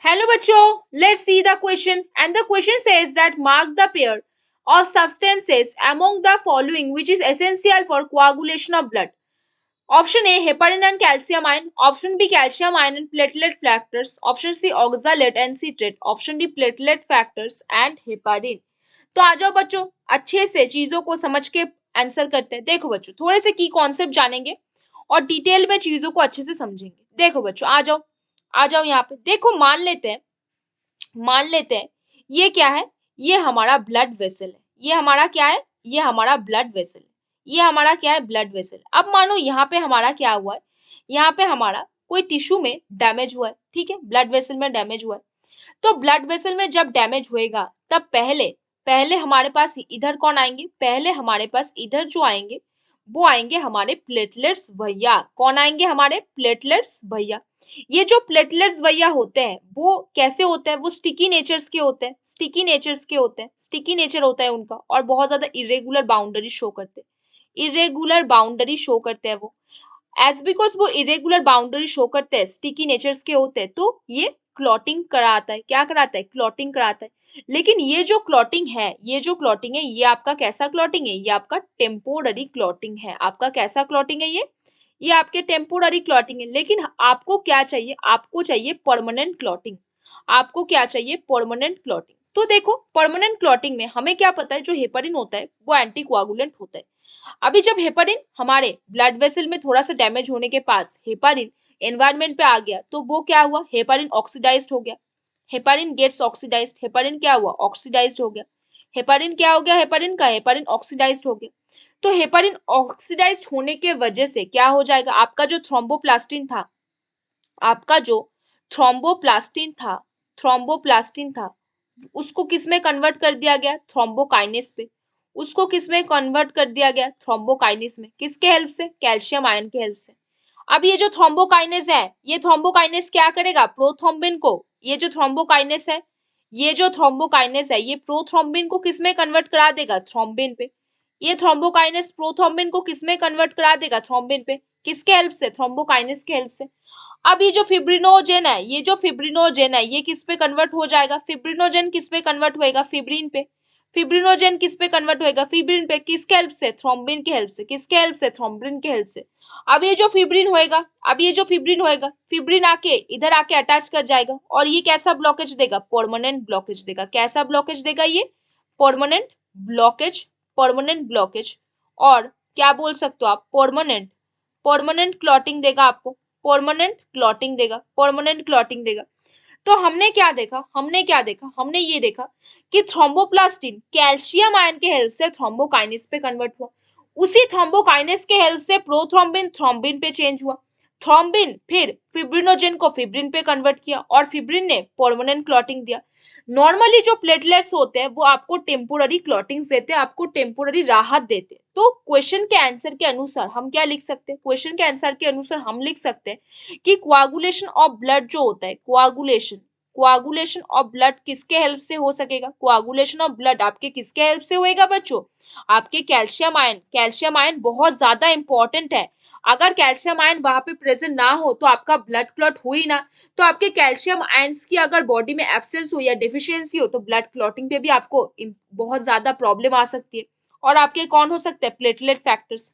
Hello bachcho, let's see the question and the question says that mark the pair of substances among the following which is essential for coagulation of blood. Option A heparin and calcium ion, option B calcium ion and platelet factors, option C oxalate and citrate, option D platelet factors and heparin. तो आ जाओ बच्चों अच्छे से चीजों को समझ के answer करते हैं। देखो बच्चों थोड़े से की कॉन्सेप्ट जानेंगे और डिटेल में चीजों को अच्छे से समझेंगे। देखो बच्चों आ जाओ यहाँ पे। देखो मान लेते हैं ये क्या है, ये हमारा ब्लड वेसल है। ये हमारा क्या है, ये हमारा ब्लड वेसल है। ये हमारा क्या है, ब्लड वेसल। अब मानो यहाँ पे हमारा क्या हुआ है, यहाँ पे हमारा कोई टिश्यू में डैमेज हुआ है, ठीक है, ब्लड वेसल में डैमेज हुआ है। तो ब्लड वेसल में जब डैमेज होएगा तब पहले पहले हमारे पास इधर कौन आएंगे, पहले हमारे पास इधर जो आएंगे वो आएंगे हमारे प्लेटलेट्स भैया। कौन आएंगे, हमारे प्लेटलेट्स भैया। ये जो प्लेटलेट्स भैया होते हैं वो कैसे होते हैं, वो स्टिकी नेचर्स के होते हैं, स्टिकी नेचर्स के होते हैं, स्टिकी नेचर होता है उनका और बहुत ज्यादा इरेगुलर बाउंड्री शो करते हैं, इरेगुलर बाउंड्री शो करते हैं वो। एज बिकॉज वो इरेगुलर बाउंड्री शो करते हैं, स्टिकी नेचर्स के होते हैं, तो ये क्लॉटिंग कराता है। क्या कराता है, क्लॉटिंग कराता है। लेकिन ये जो क्लॉटिंग है, ये जो क्लॉटिंग है, ये आपका कैसा क्लॉटिंग है, ये आपका टेम्पोररी क्लॉटिंग है। आपका कैसा क्लॉटिंग है, ये आपके टेम्पोररी क्लॉटिंग है। लेकिन आपको क्या चाहिए, आपको चाहिए परमानेंट क्लॉटिंग। आपको क्या चाहिए, परमानेंट क्लॉटिंग। तो देखो परमानेंट क्लॉटिंग में हमें क्या पता है, जो हेपरिन होता है वो एंटी कोआगुलेंट होता है। अभी जब हेपरिन हमारे ब्लड वेसल में थोड़ा सा डैमेज होने के पास हेपरिन एनवायरमेंट पे आ गया तो वो क्या हुआ, हेपरिन ऑक्सीडाइज्ड हो गया। हेपरिन गेट्स ऑक्सीडाइज्ड, हेपरिन क्या हुआ, ऑक्सीडाइज्ड हो गया। हेपरिन क्या हो गया, हेपरिन का हेपरिन ऑक्सीडाइज्ड हो गया। तो हेपरिन ऑक्सीडाइज्ड होने के वजह से क्या हो जाएगा, आपका जो थ्रोम्बोप्लास्टिन था, आपका जो थ्रोम्बोप्लास्टिन था, थ्रोम्बोप्लास्टिन था, उसको किस में कन्वर्ट कर दिया गया, थ्रोम्बोकाइनेस पे। उसको किस में कन्वर्ट कर दिया गया, थ्रोम्बोकाइनेस में। किसके हेल्प से, कैल्शियम आयन के हेल्प से। अब ये जो थ्रोम्बोकाइनेस है, ये थ्रोम्बोकाइनेस क्या करेगा, प्रोथ्रोम्बिन को, ये जो थ्रोम्बोकाइनेस है, ये जो थ्रोम्बोकाइनेस है, ये प्रोथ्रोम्बिन को किस में कन्वर्ट करा देगा, थ्रोम्बिन पे। ये थ्रोम्बोकाइनेस प्रोथ्रोम्बिन को किस में कन्वर्ट करा देगा, थ्रोम्बिन पे। किसके हेल्प से, थ्रोम्बोकाइनेस के हेल्प से। अब ये जो फिब्रिनोजेन है, ये जो फिब्रिनोजेन है, ये किस पे कन्वर्ट हो जाएगा, फिब्रिनोजेन किस पे कन्वर्ट होएगा, फिब्रिन पे। फिब्रिनोजेन किस पे कन्वर्ट होएगा, फिब्रिन पे। किसके हेल्प से, थ्रोम्बिन के हेल्प से। किसके हेल्प से, थ्रोम्बिन के हेल्प से। अब ये जो फिब्रिन होएगा, अब ये जो फिब्रिन होएगा, फिब्रिन आके इधर आके अटैच कर जाएगा और ये कैसा ब्लॉकेज देगा, परमानेंट ब्लॉकेज देगा। कैसा ब्लॉकेज देगा, ये परमानेंट ब्लॉकेज, परमानेंट ब्लॉकेज। और क्या बोल सकते हो आप, परमानेंट, परमानेंट क्लॉटिंग देगा आपको, परमानेंट क्लॉटिंग देगा, परमानेंट क्लॉटिंग देगा। तो हमने क्या देखा, हमने ये देखा कि थ्रोम्बोप्लास्टिन कैल्शियम आयन के हेल्प से थ्रोम्बोकाइनेस पे कन्वर्ट हुआ। उसी थ्रोम्बोकाइनेस के हेल्प से प्रोथ्रोम्बिन थ्रोम्बिन पे चेंज हुआ। थ्रोम्बिन फिर फिब्रिनोजेन को फिब्रिन पे कन्वर्ट किया और फिब्रिन ने परमानेंट क्लॉटिंग दिया। नॉर्मली जो प्लेटलेट्स होते हैं वो आपको टेम्पोररी क्लॉटिंग्स देते हैं, आपको टेम्पोररी राहत देते हैं। तो क्वेश्चन के आंसर के अनुसार हम क्या लिख सकते हैं, क्वेश्चन के आंसर के अनुसार हम लिख सकते हैं कि कोआगुलेशन ऑफ ब्लड जो होता है, कोआगुलेशन, कोआगुलेशन ऑफ ब्लड किसके हेल्प से हो सकेगा, कोआगुलेशन ऑफ ब्लड आपके किसके हेल्प से होएगा बच्चों, आपके कैल्शियम आयन। कैल्शियम आयन बहुत ज्यादा इंपॉर्टेंट है। अगर कैल्शियम आयन वहां पे प्रेजेंट ना हो तो आपका ब्लड क्लॉट हो ही ना। तो आपके कैल्शियम आयंस की अगर बॉडी में एब्सेंस हो या डिफिशियंसी हो तो ब्लड क्लॉटिंग पे भी आपको बहुत ज्यादा प्रॉब्लम आ सकती है। और आपके कौन हो सकते हैं, प्लेटलेट फैक्टर्स।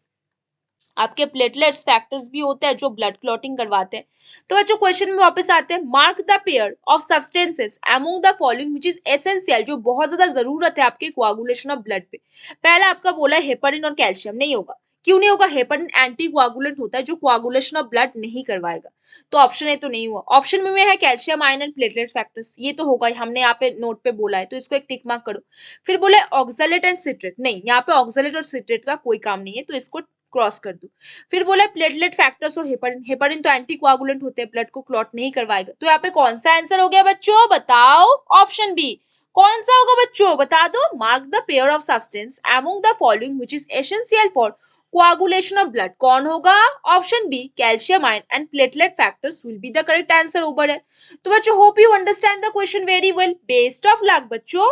आपके प्लेटलेट्स फैक्टर्स भी होते हैं जो ब्लड क्लॉटिंग करवाते हैं। तो बच्चों क्वेश्चन में वापस आते हैं, mark the pair of substances among the following which is essential, जो बहुत ज्यादा जरूरत है आपके कोआगुलेशन ऑफ ब्लड पे। पहला आपका बोला है हेपरिन और कैल्शियम, नहीं होगा। क्यों नहीं होगा, हेपरिन एंटी कोआगुलेंट होता है जो कोआगुलेशन ऑफ ब्लड नहीं करवाएगा। तो ऑप्शन ए तो नहीं हुआ। ऑप्शन में है calcium ion and platelet factors, ये तो होगा, हमने यहाँ पे नोट पे बोला है तो इसको एक टिक मार्क करो। फिर बोले ऑक्सैलेट एंड सिट्रेट, नहीं, यहाँ पे ऑक्सैलेट और सिट्रेट का कोई काम नहीं है तो इसको क्रॉस कर दो। फिर बोला प्लेटलेट फैक्टर्स और हेपरिन, हेपरिन तो एंटी कोआगुलेंट होते हैं, ब्लड को क्लॉट नहीं करवाएगा। तो यहाँ पे कौन सा आंसर हो गया बच्चों, बताओ, ऑप्शन बी। कौन सा होगा बच्चों, बता दो। Mark the pair of substance among the following which is essential for coagulation of blood, कौन होगा, option B calcium ion and platelet factors will be the correct answer over है। तो बच्चों hope you understand the question very well. Best of luck बच्चों।